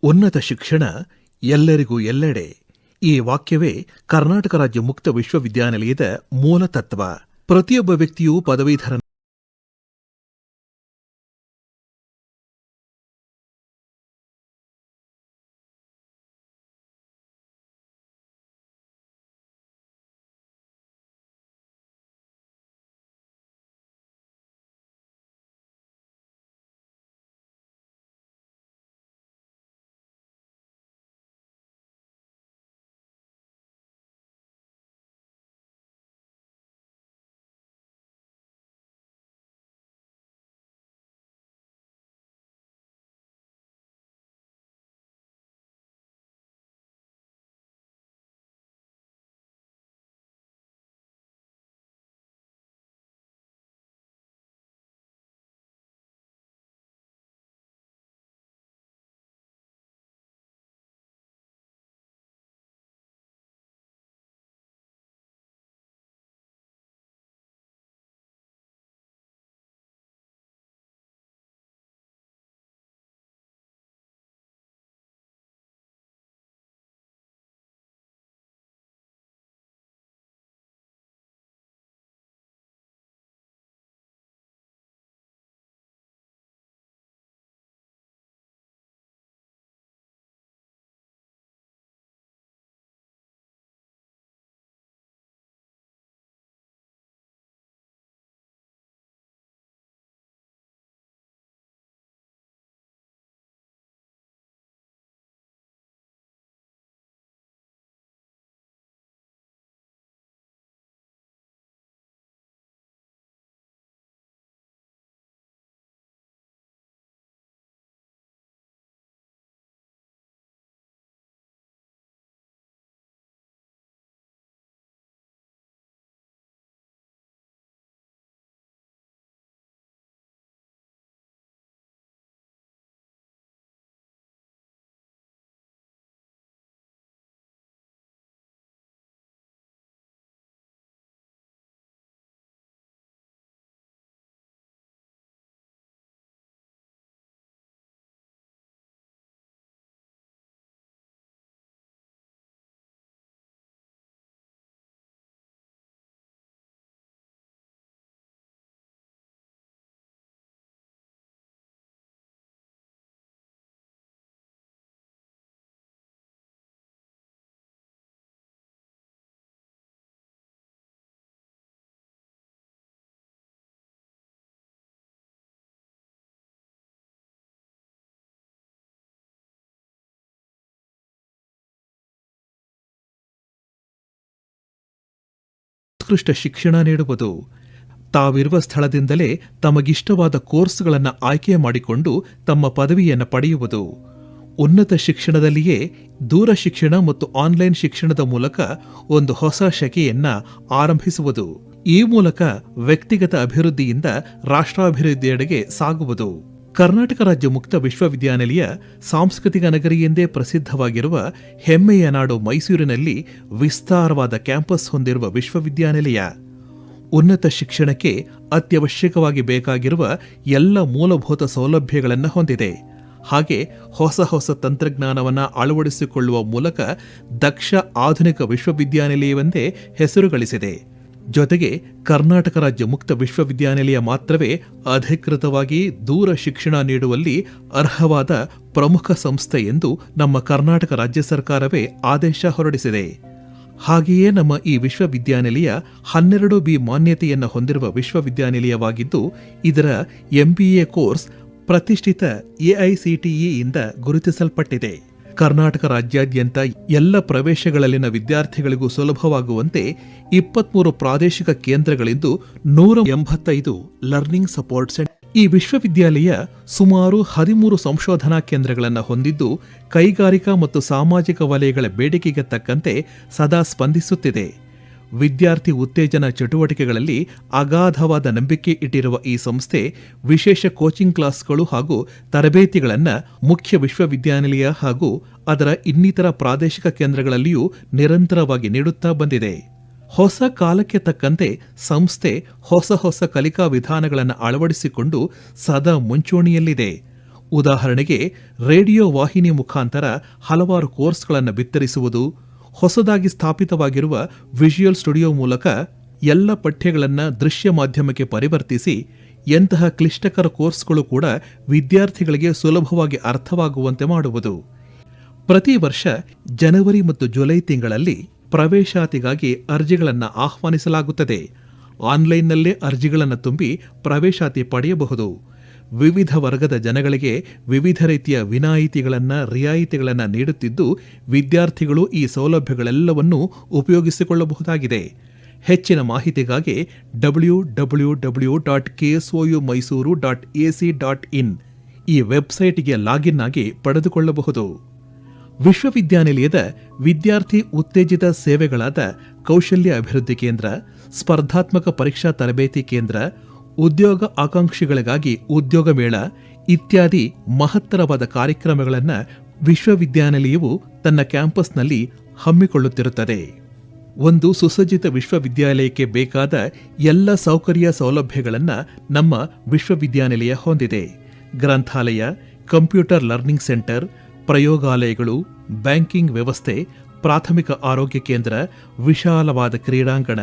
ಉನ್ನತ ಶಿಕ್ಷಣ ಎಲ್ಲರಿಗೂ ಎಲ್ಲೆಡೆ. ಈ ವಾಕ್ಯವೇ ಕರ್ನಾಟಕ ರಾಜ್ಯ ಮುಕ್ತ ವಿಶ್ವವಿದ್ಯಾನಿಲಯದ ಮೂಲ ತತ್ವ. ಪ್ರತಿಯೊಬ್ಬ ವ್ಯಕ್ತಿಯೂ ಪದವೀಧರ ಉತ್ಕೃಷ್ಟ ಶಿಕ್ಷಣ ನೀಡುವುದು. ತಾವಿರುವ ಸ್ಥಳದಿಂದಲೇ ತಮಗಿಷ್ಟವಾದ ಕೋರ್ಸ್ಗಳನ್ನು ಆಯ್ಕೆ ಮಾಡಿಕೊಂಡು ತಮ್ಮ ಪದವಿಯನ್ನು ಪಡೆಯುವುದು. ಉನ್ನತ ಶಿಕ್ಷಣದಲ್ಲಿಯೇ ದೂರ ಶಿಕ್ಷಣ ಮತ್ತು ಆನ್ಲೈನ್ ಶಿಕ್ಷಣದ ಮೂಲಕ ಒಂದು ಹೊಸ ಶಕೆಯನ್ನ ಆರಂಭಿಸುವುದು. ಈ ಮೂಲಕ ವ್ಯಕ್ತಿಗತ ಅಭಿವೃದ್ಧಿಯಿಂದ ರಾಷ್ಟ್ರಾಭಿವೃದ್ಧಿಯೆಡೆಗೆ ಸಾಗುವುದು. ಕರ್ನಾಟಕ ರಾಜ್ಯ ಮುಕ್ತ ವಿಶ್ವವಿದ್ಯಾನಿಲಯ ಸಾಂಸ್ಕೃತಿಕ ನಗರಿ ಎಂದೇ ಪ್ರಸಿದ್ಧವಾಗಿರುವ ಹೆಮ್ಮೆಯ ನಾಡು ಮೈಸೂರಿನಲ್ಲಿ ವಿಸ್ತಾರವಾದ ಕ್ಯಾಂಪಸ್ ಹೊಂದಿರುವ ವಿಶ್ವವಿದ್ಯಾನಿಲಯ. ಉನ್ನತ ಶಿಕ್ಷಣಕ್ಕೆ ಅತ್ಯವಶ್ಯಕವಾಗಿ ಬೇಕಾಗಿರುವ ಎಲ್ಲ ಮೂಲಭೂತ ಸೌಲಭ್ಯಗಳನ್ನು ಹೊಂದಿದೆ. ಹಾಗೆ ಹೊಸ ಹೊಸ ತಂತ್ರಜ್ಞಾನವನ್ನು ಅಳವಡಿಸಿಕೊಳ್ಳುವ ಮೂಲಕ ದಕ್ಷ ಆಧುನಿಕ ವಿಶ್ವವಿದ್ಯಾನಿಲಯವೆಂದೇ ಹೆಸರು ಗಳಿಸಿದೆ. ಜೊತೆಗೆ ಕರ್ನಾಟಕ ರಾಜ್ಯ ಮುಕ್ತ ವಿಶ್ವವಿದ್ಯಾನಿಲಯ ಮಾತ್ರವೇ ಅಧಿಕೃತವಾಗಿ ದೂರ ಶಿಕ್ಷಣ ನೀಡುವಲ್ಲಿ ಅರ್ಹವಾದ ಪ್ರಮುಖ ಸಂಸ್ಥೆ ಎಂದು ನಮ್ಮ ಕರ್ನಾಟಕ ರಾಜ್ಯ ಸರ್ಕಾರವೇ ಆದೇಶ ಹೊರಡಿಸಿದೆ. ಹಾಗೆಯೇ ನಮ್ಮ ಈ ವಿಶ್ವವಿದ್ಯಾನಿಲಯ 12B ಮಾನ್ಯತೆಯನ್ನು ಹೊಂದಿರುವ ವಿಶ್ವವಿದ್ಯಾನಿಲಯವಾಗಿದ್ದು, ಇದರ MBA ಕೋರ್ಸ್ ಪ್ರತಿಷ್ಠಿತ AICTE ಇಂದ ಗುರುತಿಸಲ್ಪಟ್ಟಿದೆ. ಕರ್ನಾಟಕ ರಾಜ್ಯಾದ್ಯಂತ ಎಲ್ಲ ಪ್ರವೇಶಗಳಲ್ಲಿನ ವಿದ್ಯಾರ್ಥಿಗಳಿಗೂ ಸುಲಭವಾಗುವಂತೆ 23 ಪ್ರಾದೇಶಿಕ ಕೇಂದ್ರಗಳಿದ್ದು 185 ಲರ್ನಿಂಗ್ ಸಪೋರ್ಟ್ ಸೆಂಟರ್. ಈ ವಿಶ್ವವಿದ್ಯಾಲಯ ಸುಮಾರು 13 ಸಂಶೋಧನಾ ಕೇಂದ್ರಗಳನ್ನು ಹೊಂದಿದ್ದು, ಕೈಗಾರಿಕಾ ಮತ್ತು ಸಾಮಾಜಿಕ ವಲಯಗಳ ಬೇಡಿಕೆಗೆ ತಕ್ಕಂತೆ ಸದಾ ಸ್ಪಂದಿಸುತ್ತಿದೆ. ವಿದ್ಯಾರ್ಥಿ ಉತ್ತೇಜನ ಚಟುವಟಿಕೆಗಳಲ್ಲಿ ಅಗಾಧವಾದ ನಂಬಿಕೆ ಇಟ್ಟಿರುವ ಈ ಸಂಸ್ಥೆ ವಿಶೇಷ ಕೋಚಿಂಗ್ ಕ್ಲಾಸ್ಗಳು ಹಾಗೂ ತರಬೇತಿಗಳನ್ನು ಮುಖ್ಯ ವಿಶ್ವವಿದ್ಯಾನಿಲಯ ಹಾಗೂ ಅದರ ಇನ್ನಿತರ ಪ್ರಾದೇಶಿಕ ಕೇಂದ್ರಗಳಲ್ಲಿಯೂ ನಿರಂತರವಾಗಿ ನೀಡುತ್ತಾ ಬಂದಿದೆ. ಹೊಸ ಕಾಲಕ್ಕೆ ತಕ್ಕಂತೆ ಸಂಸ್ಥೆ ಹೊಸ ಹೊಸ ಕಲಿಕಾ ವಿಧಾನಗಳನ್ನು ಅಳವಡಿಸಿಕೊಂಡು ಸದಾ ಮುಂಚೂಣಿಯಲ್ಲಿದೆ. ಉದಾಹರಣೆಗೆ ರೇಡಿಯೋ ವಾಹಿನಿ ಮುಖಾಂತರ ಹಲವಾರು ಕೋರ್ಸ್ಗಳನ್ನು ಬಿತ್ತರಿಸುವುದು, ಹೊಸದಾಗಿ ಸ್ಥಾಪಿತವಾಗಿರುವ ವಿಜುವಲ್ ಸ್ಟುಡಿಯೋ ಮೂಲಕ ಎಲ್ಲ ಪಠ್ಯಗಳನ್ನು ದೃಶ್ಯ ಮಾಧ್ಯಮಕ್ಕೆ ಪರಿವರ್ತಿಸಿ ಎಂತಹ ಕ್ಲಿಷ್ಟಕರ ಕೋರ್ಸ್ಗಳು ಕೂಡ ವಿದ್ಯಾರ್ಥಿಗಳಿಗೆ ಸುಲಭವಾಗಿ ಅರ್ಥವಾಗುವಂತೆ ಮಾಡುವುದು. ಪ್ರತಿ ವರ್ಷ ಜನವರಿ ಮತ್ತು ಜುಲೈ ತಿಂಗಳಲ್ಲಿ ಪ್ರವೇಶಾತಿಗಾಗಿ ಅರ್ಜಿಗಳನ್ನು ಆಹ್ವಾನಿಸಲಾಗುತ್ತದೆ. ಆನ್ಲೈನ್ನಲ್ಲೇ ಅರ್ಜಿಗಳನ್ನು ತುಂಬಿ ಪ್ರವೇಶಾತಿ ಪಡೆಯಬಹುದು. ವಿವಿಧ ವರ್ಗದ ಜನಗಳಿಗೆ ವಿವಿಧ ರೀತಿಯ ರಿಯಾಯಿತಿಗಳನ್ನು ನೀಡುತ್ತಿದ್ದು, ವಿದ್ಯಾರ್ಥಿಗಳು ಈ ಸೌಲಭ್ಯಗಳೆಲ್ಲವನ್ನೂ ಉಪಯೋಗಿಸಿಕೊಳ್ಳಬಹುದಾಗಿದೆ. ಹೆಚ್ಚಿನ ಮಾಹಿತಿಗಾಗಿ www.ksouMysuru.ac.in ಈ ವೆಬ್ಸೈಟ್ಗೆ ಲಾಗಿನ್ ಆಗಿ ಪಡೆದುಕೊಳ್ಳಬಹುದು. ವಿಶ್ವವಿದ್ಯಾನಿಲಯದ ವಿದ್ಯಾರ್ಥಿ ಉತ್ತೇಜಿತ ಸೇವೆಗಳಾದ ಕೌಶಲ್ಯ ಅಭಿವೃದ್ಧಿ ಕೇಂದ್ರ, ಸ್ಪರ್ಧಾತ್ಮಕ ಪರೀಕ್ಷಾ ತರಬೇತಿ ಕೇಂದ್ರ, ಉದ್ಯೋಗ ಆಕಾಂಕ್ಷಿಗಳಿಗಾಗಿ ಉದ್ಯೋಗ ಮೇಳ ಇತ್ಯಾದಿ ಮಹತ್ತರವಾದ ಕಾರ್ಯಕ್ರಮಗಳನ್ನು ವಿಶ್ವವಿದ್ಯಾನಿಲಯವು ತನ್ನ ಕ್ಯಾಂಪಸ್ನಲ್ಲಿ ಹಮ್ಮಿಕೊಳ್ಳುತ್ತಿರುತ್ತದೆ. ಒಂದು ಸುಸಜ್ಜಿತ ವಿಶ್ವವಿದ್ಯಾಲಯಕ್ಕೆ ಬೇಕಾದ ಎಲ್ಲ ಸೌಕರ್ಯ ಸೌಲಭ್ಯಗಳನ್ನು ನಮ್ಮ ವಿಶ್ವವಿದ್ಯಾನಿಲಯ ಹೊಂದಿದೆ. ಗ್ರಂಥಾಲಯ, ಕಂಪ್ಯೂಟರ್ ಲರ್ನಿಂಗ್ ಸೆಂಟರ್, ಪ್ರಯೋಗಾಲಯಗಳು, ಬ್ಯಾಂಕಿಂಗ್ ವ್ಯವಸ್ಥೆ, ಪ್ರಾಥಮಿಕ ಆರೋಗ್ಯ ಕೇಂದ್ರ, ವಿಶಾಲವಾದ ಕ್ರೀಡಾಂಗಣ,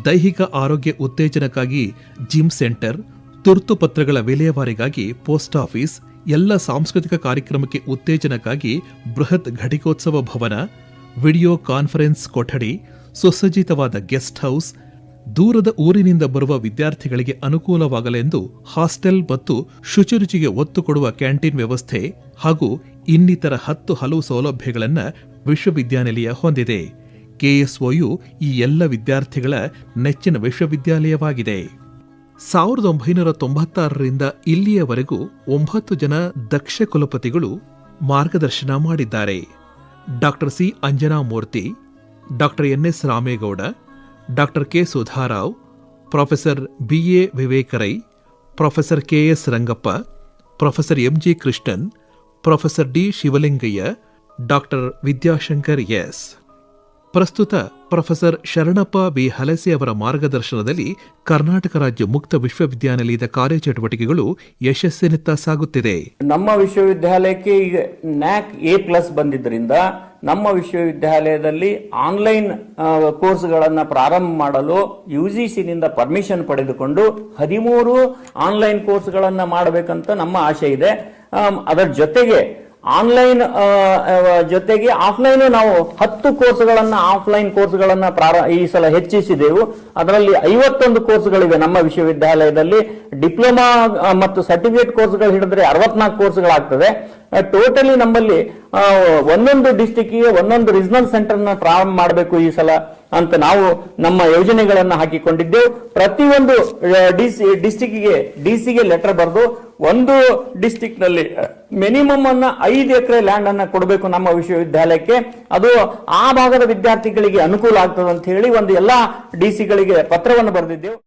ದೈಹಿಕ ಆರೋಗ್ಯ ಉತ್ತೇಜನಕ್ಕಾಗಿ ಜಿಮ್ ಸೆಂಟರ್, ತುರ್ತು ಪತ್ರಗಳ ವಿಲೇವಾರಿಗಾಗಿ ಪೋಸ್ಟ್ ಆಫೀಸ್, ಎಲ್ಲ ಸಾಂಸ್ಕೃತಿಕ ಕಾರ್ಯಕ್ರಮಕ್ಕೆ ಉತ್ತೇಜನಕ್ಕಾಗಿ ಬೃಹತ್ ಘಟಿಕೋತ್ಸವ ಭವನ, ವಿಡಿಯೋ ಕಾನ್ಫರೆನ್ಸ್ ಕೊಠಡಿ, ಸುಸಜ್ಜಿತವಾದ ಗೆಸ್ಟ್ ಹೌಸ್, ದೂರದ ಊರಿನಿಂದ ಬರುವ ವಿದ್ಯಾರ್ಥಿಗಳಿಗೆ ಅನುಕೂಲವಾಗಲೆಂದು ಹಾಸ್ಟೆಲ್ ಮತ್ತು ಶುಚಿರುಚಿಗೆ ಒತ್ತು ಕೊಡುವ ಕ್ಯಾಂಟೀನ್ ವ್ಯವಸ್ಥೆ ಹಾಗೂ ಇನ್ನಿತರ ಹಲವು ಸೌಲಭ್ಯಗಳನ್ನು ವಿಶ್ವವಿದ್ಯಾನಿಲಯ ಹೊಂದಿದೆ. ಕೆಎಸ್ಒಯು ಈ ಎಲ್ಲ ವಿದ್ಯಾರ್ಥಿಗಳ ನೆಚ್ಚಿನ ವಿಶ್ವವಿದ್ಯಾಲಯವಾಗಿದೆ. 1996ರಿಂದ ಇಲ್ಲಿಯವರೆಗೂ 9 ಜನ ದಕ್ಷ ಕುಲಪತಿಗಳು ಮಾರ್ಗದರ್ಶನ ಮಾಡಿದ್ದಾರೆ. Doctor C Anjanamurthy, doctor NS Ramegowda, doctor K Sudharao, professor BA Vivekarai, professor KS Rangappa, professor MG Krishnan, professor D Shivalingaiah, doctor Vidyashankar S. ಪ್ರಸ್ತುತ ಪ್ರೊಫೆಸರ್ ಶರಣಪ್ಪ ಬಿ ಹಲಸೆ ಅವರ ಮಾರ್ಗದರ್ಶನದಲ್ಲಿ ಕರ್ನಾಟಕ ರಾಜ್ಯ ಮುಕ್ತ ವಿಶ್ವವಿದ್ಯಾನಿಲಯದ ಕಾರ್ಯಚಟುವಟಿಕೆಗಳು ಯಶಸ್ಸಿನತ್ತ ಸಾಗುತ್ತಿದೆ. ನಮ್ಮ ವಿಶ್ವವಿದ್ಯಾಲಯಕ್ಕೆ ಈಗ ನ್ಯಾಕ್ A+ ಬಂದಿದ್ದರಿಂದ ನಮ್ಮ ವಿಶ್ವವಿದ್ಯಾಲಯದಲ್ಲಿ ಆನ್ಲೈನ್ ಕೋರ್ಸ್ಗಳನ್ನು ಪ್ರಾರಂಭ ಮಾಡಲು UGCನಿಂದ ಪರ್ಮಿಷನ್ ಪಡೆದುಕೊಂಡು 13 ಆನ್ಲೈನ್ ಕೋರ್ಸ್ಗಳನ್ನು ಮಾಡಬೇಕಂತ ನಮ್ಮ ಆಶೆ ಇದೆ. ಅದರ ಜೊತೆಗೆ ಆಫ್ಲೈನ್ ನಾವು 10 ಕೋರ್ಸ್ಗಳನ್ನ ಆಫ್ಲೈನ್ ಕೋರ್ಸ್ಗಳನ್ನ ಈ ಸಲ ಹೆಚ್ಚಿಸಿದೆವು. ಅದರಲ್ಲಿ 51 ಕೋರ್ಸ್ಗಳಿವೆ ನಮ್ಮ ವಿಶ್ವವಿದ್ಯಾಲಯದಲ್ಲಿ. ಡಿಪ್ಲೊಮಾ ಮತ್ತು ಸರ್ಟಿಫಿಕೇಟ್ ಕೋರ್ಸ್ಗಳು ಹಿಡಿದ್ರೆ 64 ಕೋರ್ಸ್ಗಳಾಗ್ತದೆ. ಟೋಟಲಿ ನಮ್ಮಲ್ಲಿ ಒಂದೊಂದು ಡಿಸ್ಟಿಕ್ಗೆ ಒಂದೊಂದು ರೀಜನಲ್ ಸೆಂಟರ್ ನ ಪ್ರಾರಂಭ ಮಾಡಬೇಕು ಈ ಸಲ ಅಂತ ನಾವು ನಮ್ಮ ಯೋಜನೆಗಳನ್ನ ಹಾಕಿಕೊಂಡಿದ್ದೆವು. ಪ್ರತಿಯೊಂದು ಡಿಸಿಗೆ ಲೆಟರ್ ಬರೆದು ಒಂದು ಡಿಸ್ಟಿಕ್ ನಲ್ಲಿ ಮಿನಿಮಮ್ 5 ಎಕರೆ ಲ್ಯಾಂಡ್ ಅನ್ನ ಕೊಡಬೇಕು ನಮ್ಮ ವಿಶ್ವವಿದ್ಯಾಲಯಕ್ಕೆ. ಅದು ಆ ಭಾಗದ ವಿದ್ಯಾರ್ಥಿಗಳಿಗೆ ಅನುಕೂಲ ಆಗ್ತದೆ ಅಂತ ಹೇಳಿ ಒಂದು ಎಲ್ಲಾ ಡಿಸಿಗಳಿಗೆ ಪತ್ರವನ್ನು ಬರೆದಿದ್ದೆವು.